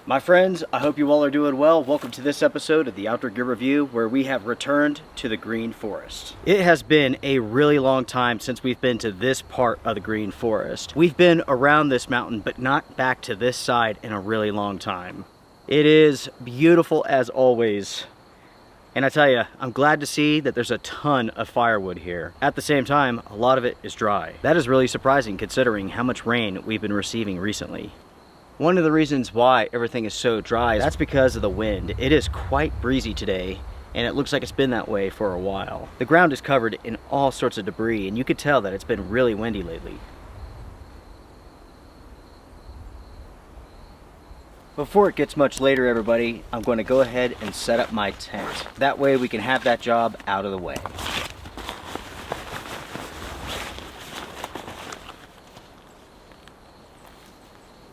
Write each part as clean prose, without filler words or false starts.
My friends, I hope you all are doing well. Welcome to this episode of the Outdoor Gear Review, where we have returned to the Green Forest. It has been a really long time since we've been to this part of the Green Forest. We've been around this mountain, but not back to this side in a really long time. It is beautiful as always. And I tell you, I'm glad to see that there's a ton of firewood here. At the same time, a lot of it is dry. That is really surprising considering how much rain we've been receiving recently. One of the reasons why everything is so dry, that's because of the wind. It is quite breezy today, and it looks like it's been that way for a while. The ground is covered in all sorts of debris, and you could tell that it's been really windy lately. Before it gets much later, everybody, I'm going to go ahead and set up my tent. That way we can have that job out of the way.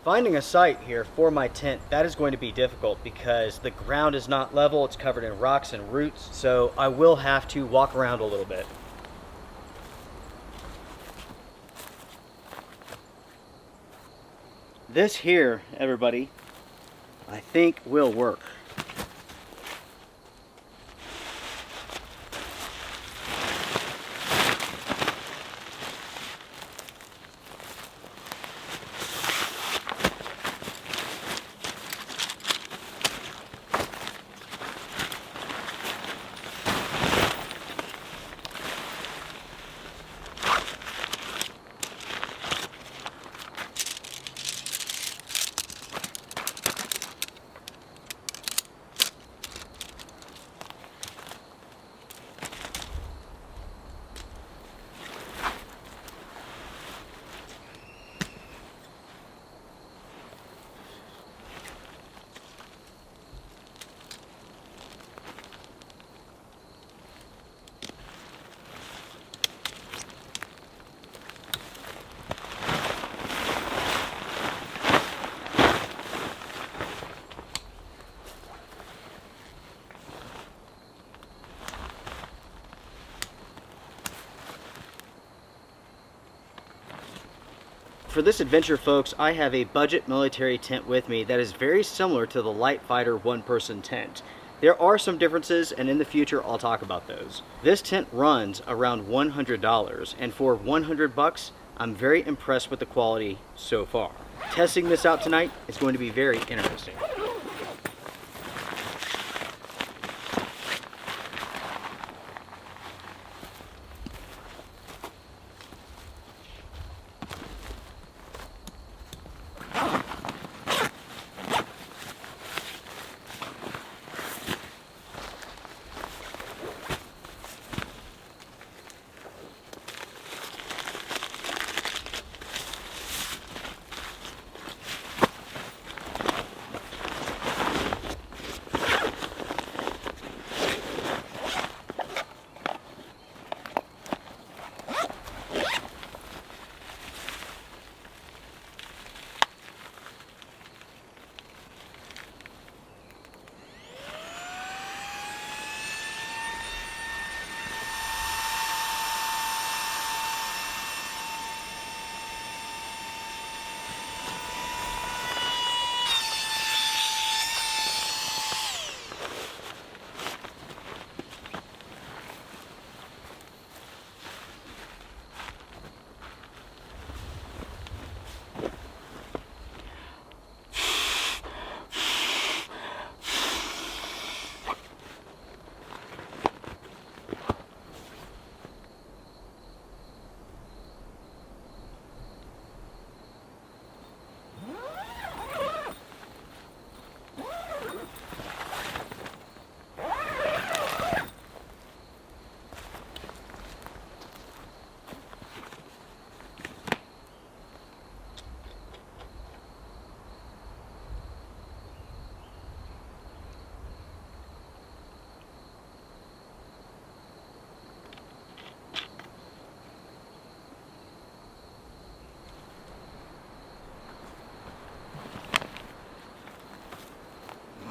Finding a site here for my tent, that is going to be difficult because the ground is not level, it's covered in rocks and roots, so I will have to walk around a little bit. This here, everybody, I think will work. For this adventure, folks, I have a budget military tent with me that is very similar to the Light Fighter one-person tent. There are some differences, and in the future I'll talk about those. This tent runs around $100, and for 100 bucks, I'm very impressed with the quality so far. Testing this out tonight is going to be very interesting.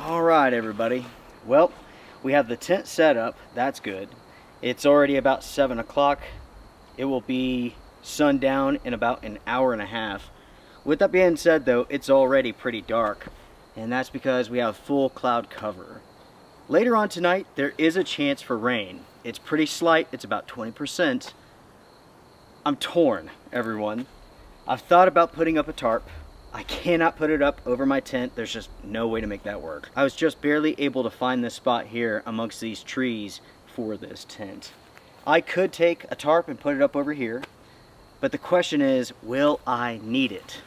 Alright everybody, well, we have the tent set up, that's good. It's already about 7 o'clock. It will be sundown in about an hour and a half. With that being said though, it's already pretty dark. and that's because we have full cloud cover. Later on tonight, there is a chance for rain. It's pretty slight, it's about 20%. I'm torn, everyone. I've thought about putting up a tarp. I cannot put it up over my tent. There's just no way to make that work. I was just barely able to find this spot here amongst these trees for this tent. I could take a tarp and put it up over here, but the question is, will I need it?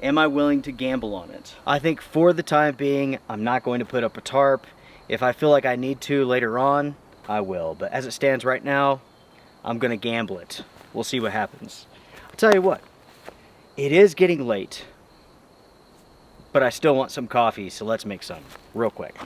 Am I willing to gamble on it? I think for the time being, I'm not going to put up a tarp. If I feel like I need to later on, I will. But as it stands right now, I'm gonna gamble it. We'll see what happens. I'll tell you what, it is getting late, but I still want some coffee, so let's make some real quick.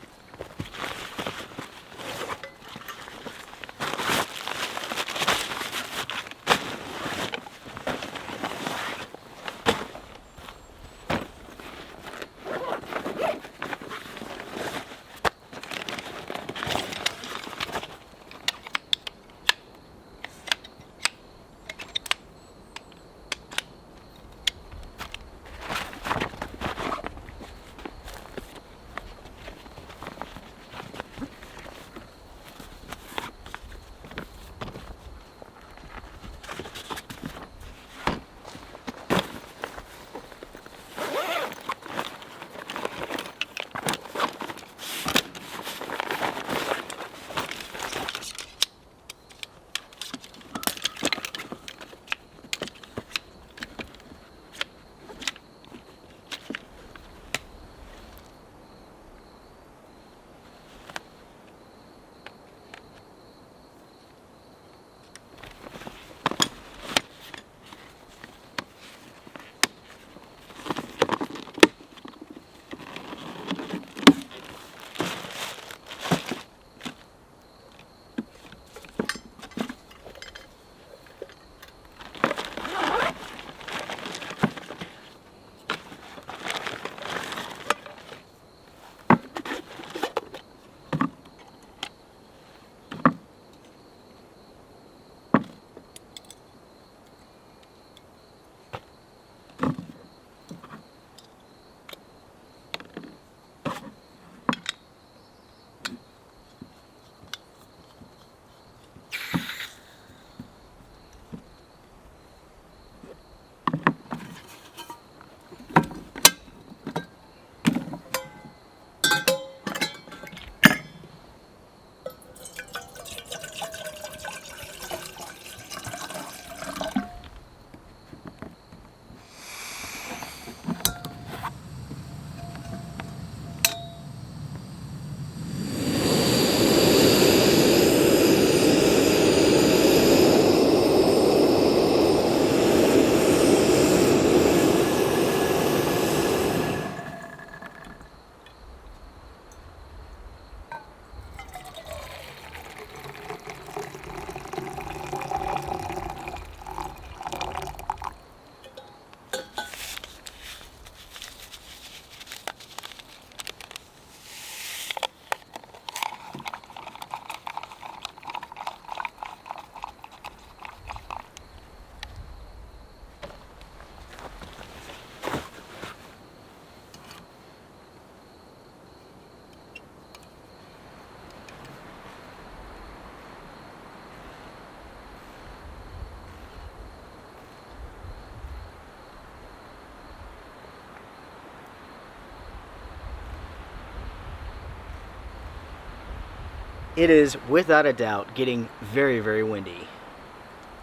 It is without a doubt getting very, very windy.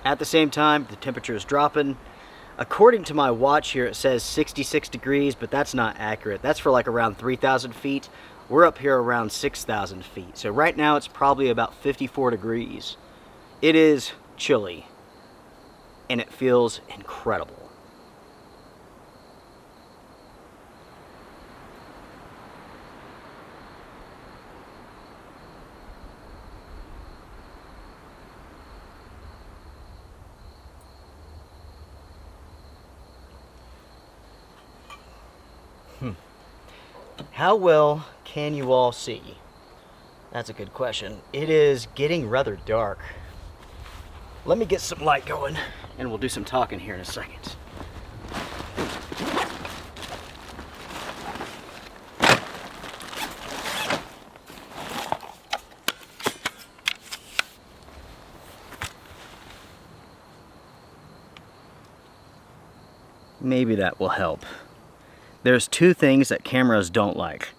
At the same time, the temperature is dropping. According to my watch here, it says 66 degrees, but that's not accurate. That's for like around 3,000 feet. We're up here around 6,000 feet. So right now it's probably about 54 degrees. It is chilly, and it feels incredible. How well can you all see? That's a good question. It is getting rather dark. Let me get some light going and we'll do some talking here in a second. maybe that will help. There's two things that cameras don't like: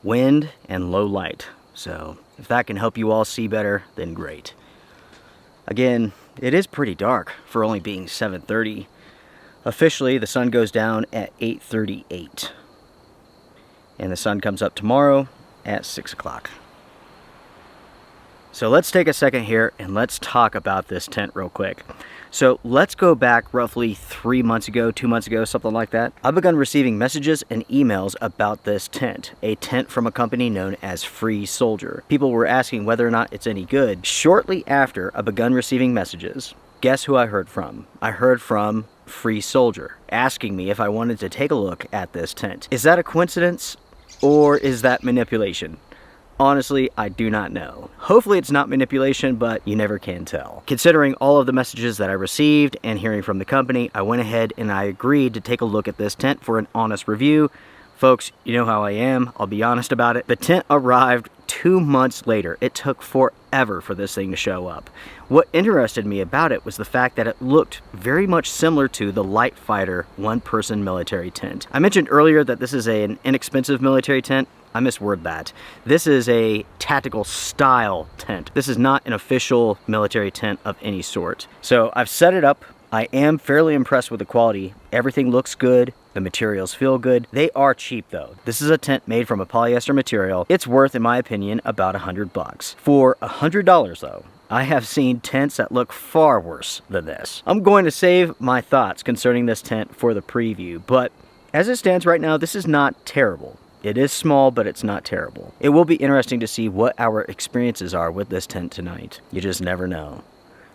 wind and low light. So if that can help you all see better, then great. Again, it is pretty dark for only being 7:30. Officially, the sun goes down at 8:38. And the sun comes up tomorrow at 6 o'clock. So let's take a second here and let's talk about this tent real quick. So let's go back roughly 3 months ago, 2 months ago, something like that. I've begun receiving messages and emails about this tent, a tent from a company known as Free Soldier. People were asking whether or not it's any good. Shortly after I begun receiving messages, guess who I heard from? I heard from Free Soldier asking me if I wanted to take a look at this tent. Is that a coincidence or is that manipulation? Honestly, I do not know. Hopefully it's not manipulation, but you never can tell. Considering all of the messages that I received and hearing from the company, I went ahead and I agreed to take a look at this tent for an honest review. Folks, you know how I am. I'll be honest about it. The tent arrived 2 months later. It took forever for this thing to show up. What interested me about it was the fact that it looked very much similar to the Light Fighter one-person military tent. I mentioned earlier that this is an inexpensive military tent. I misword that. This is a tactical style tent. This is not an official military tent of any sort. So I've set it up. I am fairly impressed with the quality. Everything looks good. The materials feel good. They are cheap though. This is a tent made from a polyester material. It's worth, in my opinion, about $100. For $100 though, I have seen tents that look far worse than this. I'm going to save my thoughts concerning this tent for the preview, but as it stands right now, this is not terrible. It is small, but it's not terrible. It will be interesting to see what our experiences are with this tent tonight. You just never know.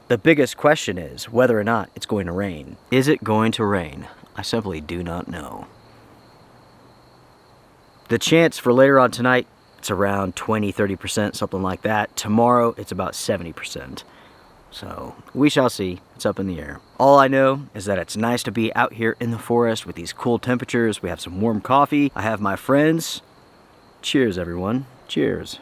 The biggest question is whether or not it's going to rain. Is it going to rain? I simply do not know. The chance for later on tonight, it's around 20-30%, something like that. Tomorrow, it's about 70%. So we shall see. It's up in the air. All I know is that it's nice to be out here in the forest with these cool temperatures. We have some warm coffee. I have my friends. Cheers, everyone. Cheers.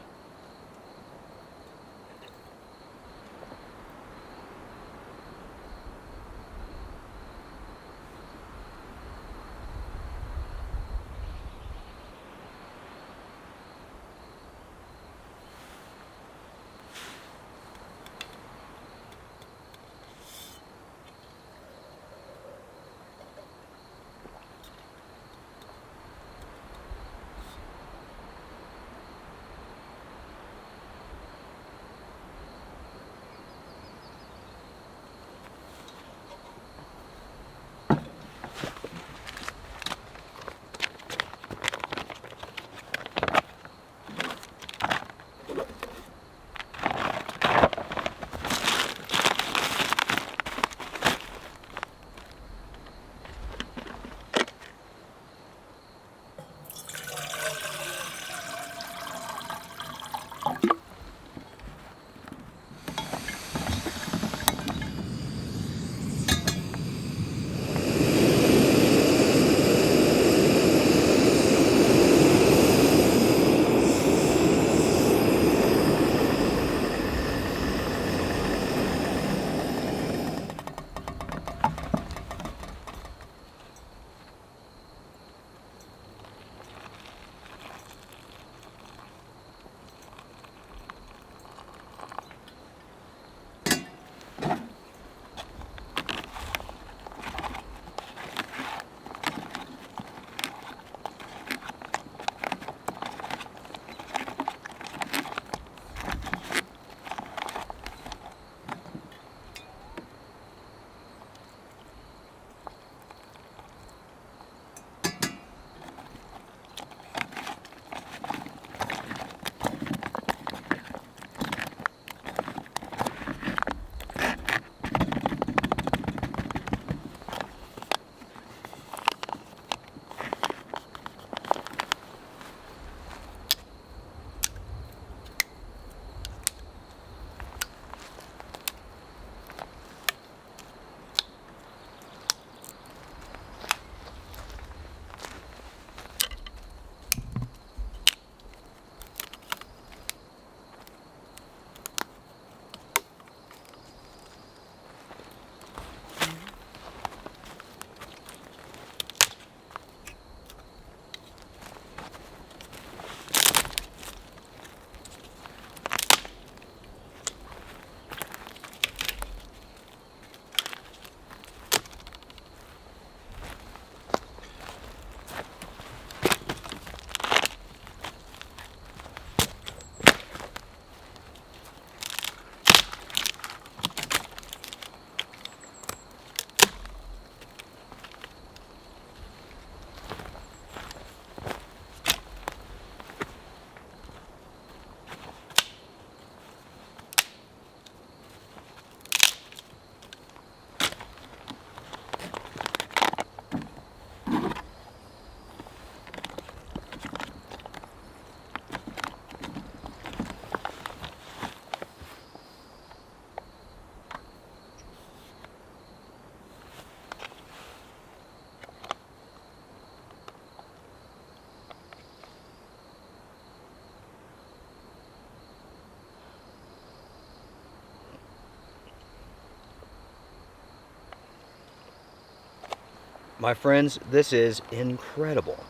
My friends, this is incredible.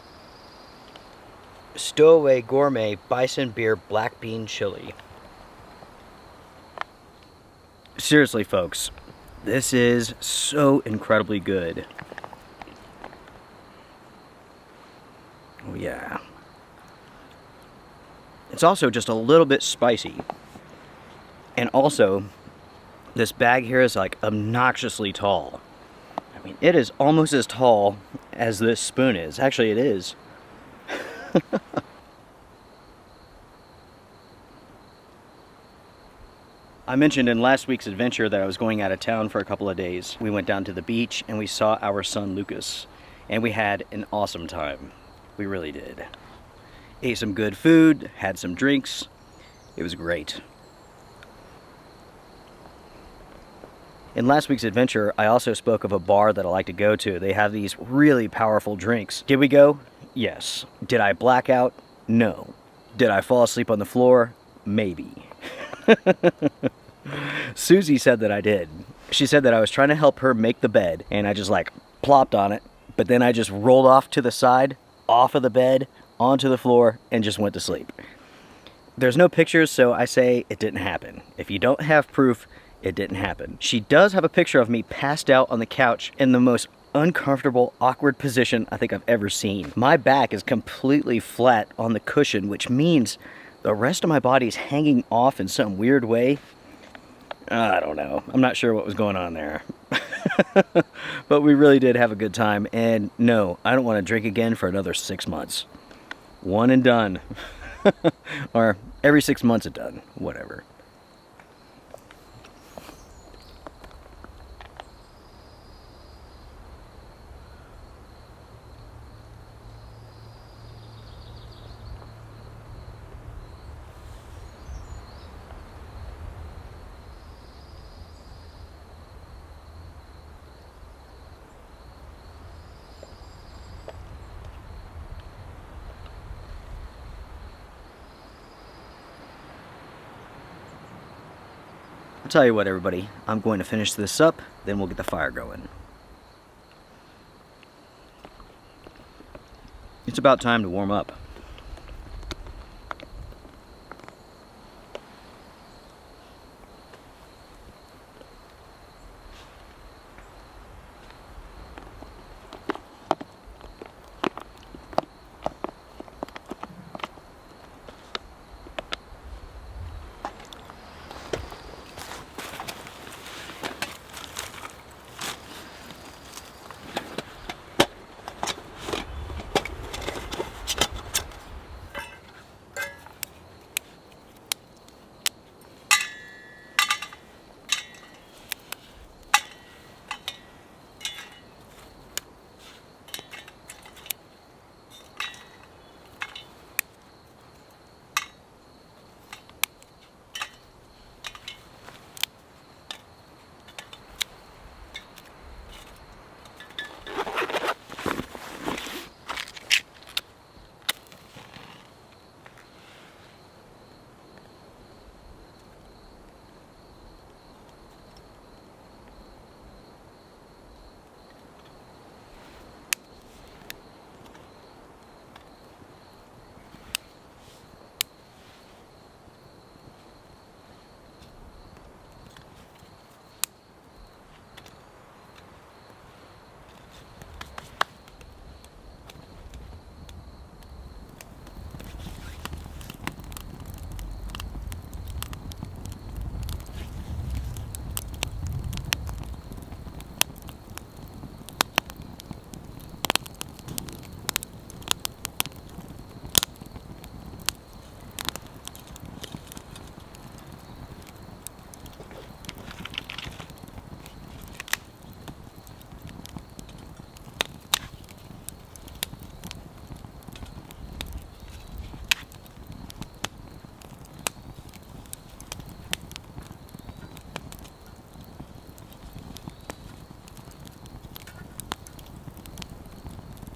Stowaway Gourmet Bison Beer Black Bean Chili. Seriously, folks, this is so incredibly good. Oh yeah. It's also just a little bit spicy. And also, this bag here is like obnoxiously tall. I mean, it is almost as tall as this spoon is. Actually, it is. I mentioned in last week's adventure that I was going out of town for a couple of days. We went down to the beach and we saw our son Lucas. And we had an awesome time. We really did. Ate some good food, had some drinks. It was great. In last week's adventure, I also spoke of a bar that I like to go to. They have these really powerful drinks. Did we go? Yes. Did I black out? No. Did I fall asleep on the floor? Maybe. Susie said that I did. She said that I was trying to help her make the bed, and I just like plopped on it, but then I just rolled off to the side, off of the bed, onto the floor, and just went to sleep. There's no pictures, so I say it didn't happen. If you don't have proof, it didn't happen. She does have a picture of me passed out on the couch in the most uncomfortable, awkward position I think I've ever seen. My back is completely flat on the cushion, which means the rest of my body is hanging off in some weird way. I don't know. I'm not sure what was going on there. But we really did have a good time. And no, I don't want to drink again for another 6 months. One and done. Or every 6 months it's done. Whatever. I'll tell you what, everybody, I'm going to finish this up, then we'll get the fire going. It's about time to warm up.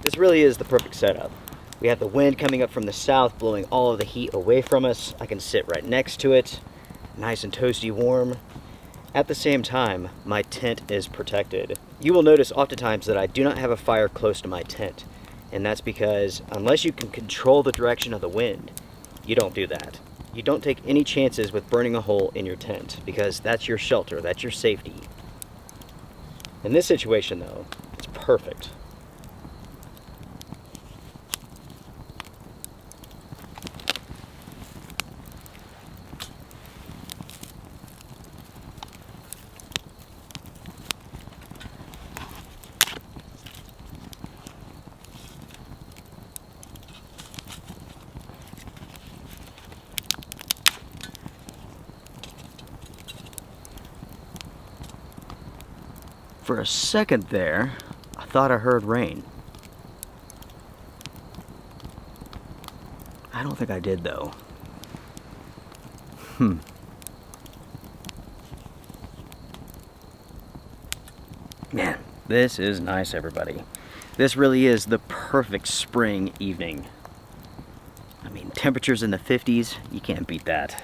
This really is the perfect setup. We have the wind coming up from the south, blowing all of the heat away from us. I can sit right next to it, nice and toasty warm. At the same time, my tent is protected. You will notice oftentimes that I do not have a fire close to my tent, and that's because unless you can control the direction of the wind, you don't do that. You don't take any chances with burning a hole in your tent, because that's your shelter, that's your safety. In this situation though, it's perfect. For a second there, I thought I heard rain. I don't think I did though. Man, this is nice, everybody. This really is the perfect spring evening. I mean, temperatures in the 50s, you can't beat that.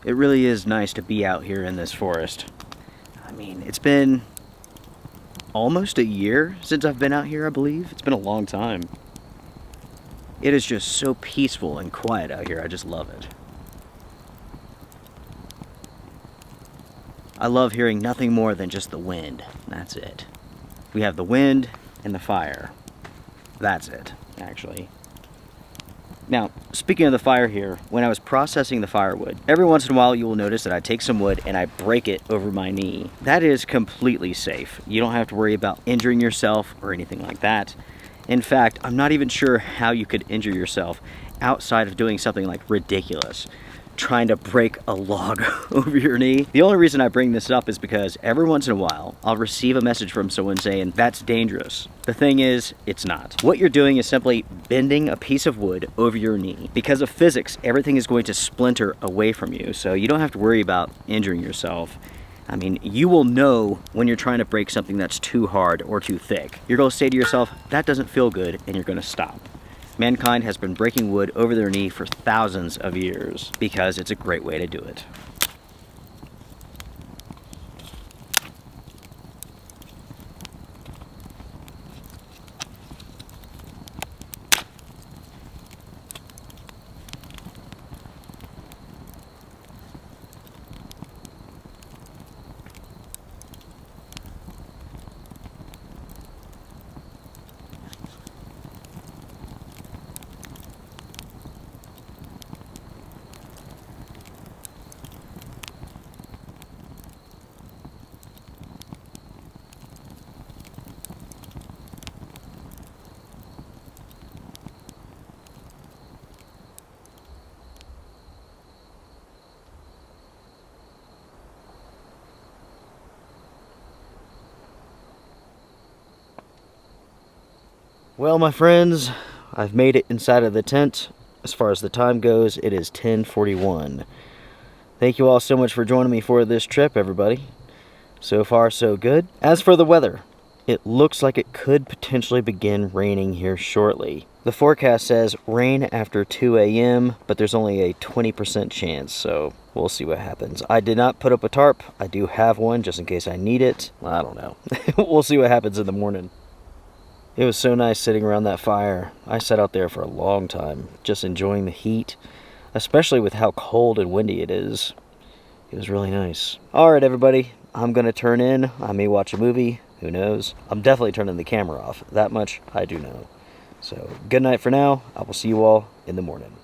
It really is nice to be out here in this forest. I mean, it's been almost a year since I've been out here, I believe. It's been a long time. It is just so peaceful and quiet out here. I just love it. I love hearing nothing more than just the wind. That's it. We have the wind and the fire. That's it, actually. Now, speaking of the fire here, when I was processing the firewood, every once in a while you will notice that I take some wood and I break it over my knee. That is completely safe. You don't have to worry about injuring yourself or anything like that. In fact, I'm not even sure how you could injure yourself outside of doing something like ridiculous, trying to break a log over your knee. The only reason I bring this up is because every once in a while, I'll receive a message from someone saying, that's dangerous. The thing is, it's not. What you're doing is simply bending a piece of wood over your knee. Because of physics, everything is going to splinter away from you, so you don't have to worry about injuring yourself. I mean, you will know when you're trying to break something that's too hard or too thick. You're going to say to yourself, that doesn't feel good, and you're going to stop. Mankind has been breaking wood over their knee for thousands of years because it's a great way to do it. Well, my friends, I've made it inside of the tent. As far as the time goes, it is 10:41. Thank you all so much for joining me for this trip, everybody. So far, so good. As for the weather, it looks like it could potentially begin raining here shortly. The forecast says rain after 2 a.m., but there's only a 20% chance, so we'll see what happens. I did not put up a tarp. I do have one just in case I need it. I don't know. We'll see what happens in the morning. It was so nice sitting around that fire. I sat out there for a long time, just enjoying the heat, especially with how cold and windy it is. It was really nice. Alright everybody, I'm gonna turn in. I may watch a movie, who knows. I'm definitely turning the camera off. That much I do know. So, good night for now. I will see you all in the morning.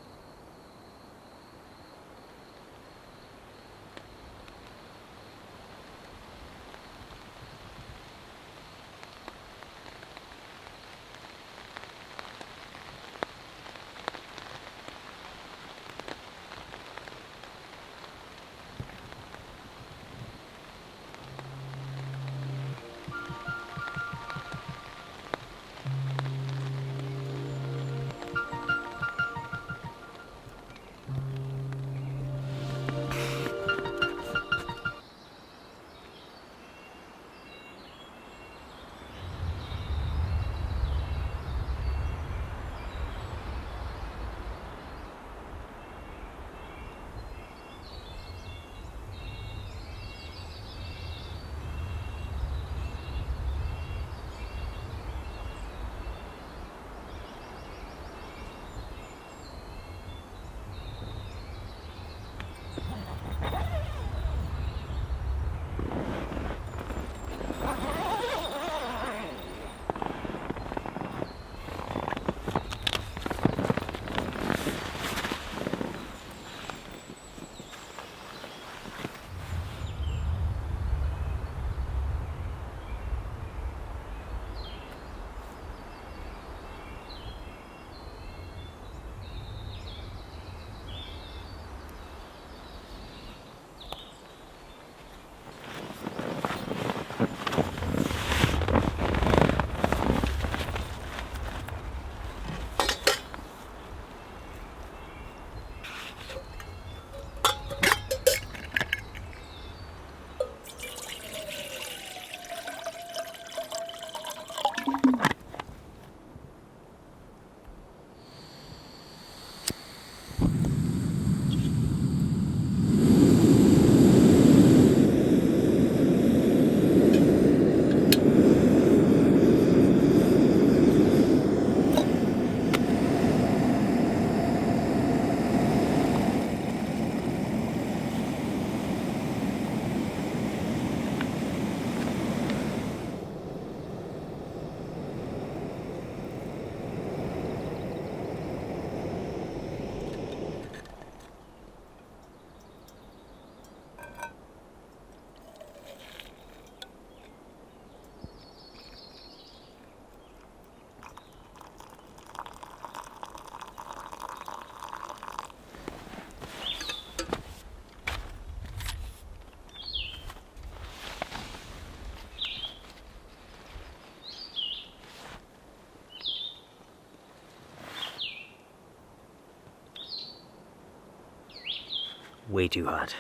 way too hot.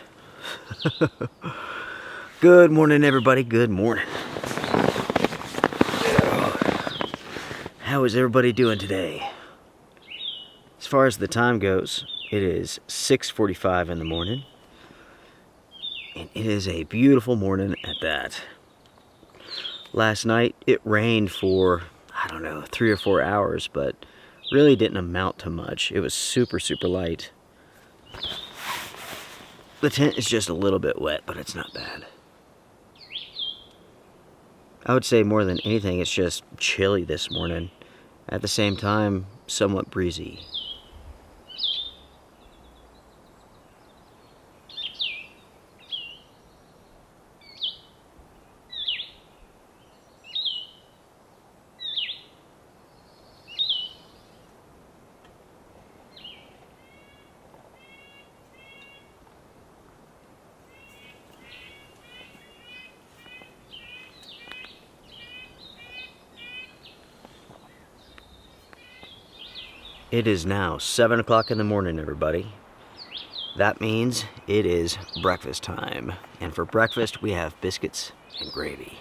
Good morning, everybody. Good morning. How is everybody doing today? As far as the time goes, it is 6:45 in the morning. And it is a beautiful morning at that. Last night, it rained for, I don't know, 3 or 4 hours, but really didn't amount to much. It was super, super light. The tent is just a little bit wet, but it's not bad. I would say more than anything, it's just chilly this morning. At the same time, somewhat breezy. It is now 7 o'clock in the morning, everybody. That means it is breakfast time. And for breakfast, we have biscuits and gravy.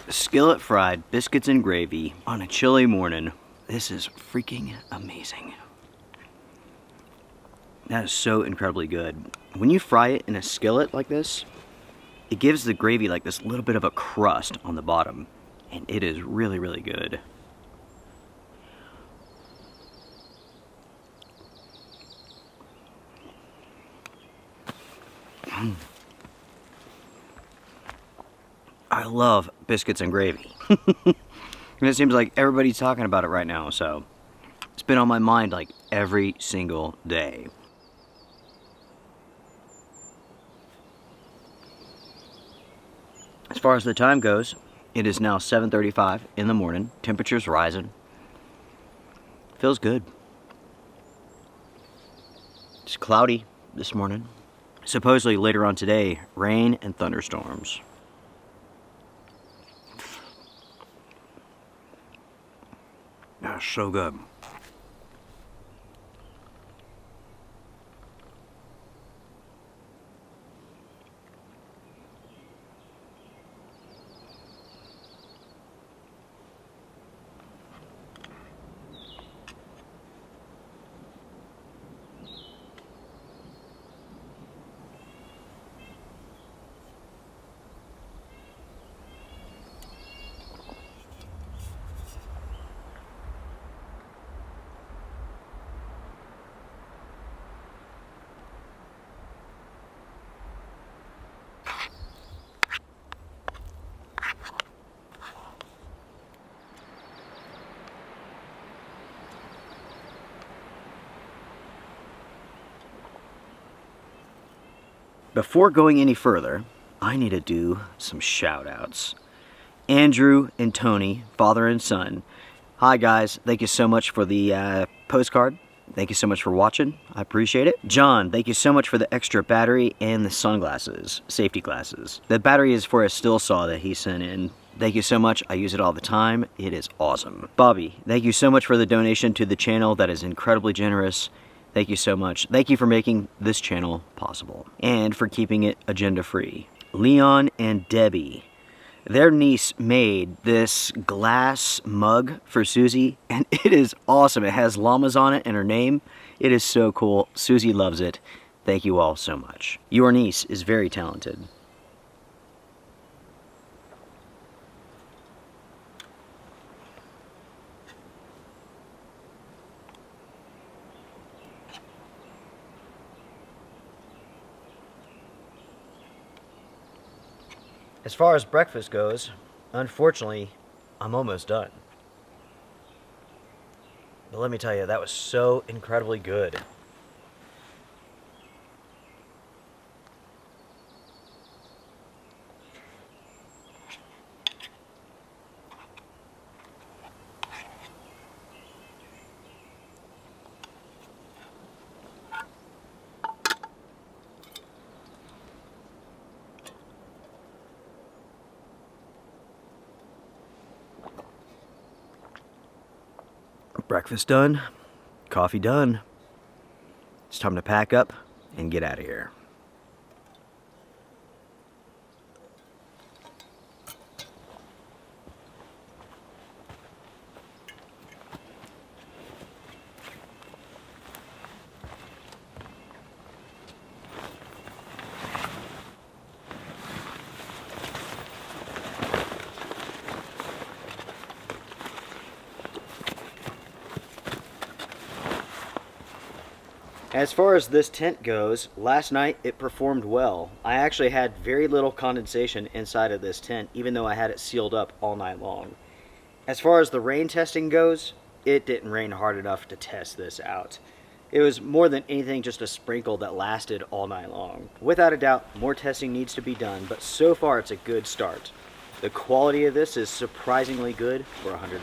Skillet fried biscuits and gravy on a chilly morning. This is freaking amazing. That is so incredibly good. When you fry it in a skillet like this, it gives the gravy like this little bit of a crust on the bottom, and it is really, really good. I love biscuits and gravy. And it seems like everybody's talking about it right now, so it's been on my mind like every single day. As far as the time goes, It is now 7:35 in the morning. Temperature's rising. Feels good. It's cloudy this morning. Supposedly later on today, rain and thunderstorms. That's so good. Before going any further, I need to do some shout outs. Andrew and Tony, father and son. Hi guys, thank you so much for the postcard. Thank you so much for watching. I appreciate it. John, thank you so much for the extra battery and the sunglasses, safety glasses. The battery is for a still saw that he sent in. Thank you so much. I use it all the time. It is awesome. Bobby, thank you so much for the donation to the channel. That is incredibly generous. Thank you so much. Thank you for making this channel possible and for keeping it agenda free. Leon and Debbie, their niece made this glass mug for Susie and it is awesome. It has llamas on it and her name. It is so cool. Susie loves it. Thank you all so much. Your niece is very talented. As far as breakfast goes, unfortunately, I'm almost done. But let me tell you, that was so incredibly good. Breakfast done, coffee done. It's time to pack up and get out of here. As far as this tent goes, last night it performed well. I actually had very little condensation inside of this tent, even though I had it sealed up all night long. As far as the rain testing goes, it didn't rain hard enough to test this out. It was more than anything just a sprinkle that lasted all night long. Without a doubt, more testing needs to be done, but so far it's a good start. The quality of this is surprisingly good for $100.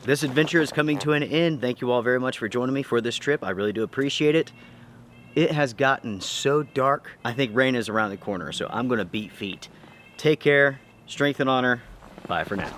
This adventure is coming to an end. Thank you all very much for joining me for this trip. I really do appreciate it. It has gotten so dark. I think rain is around the corner, so I'm gonna beat feet. Take care, strength and honor. Bye for now.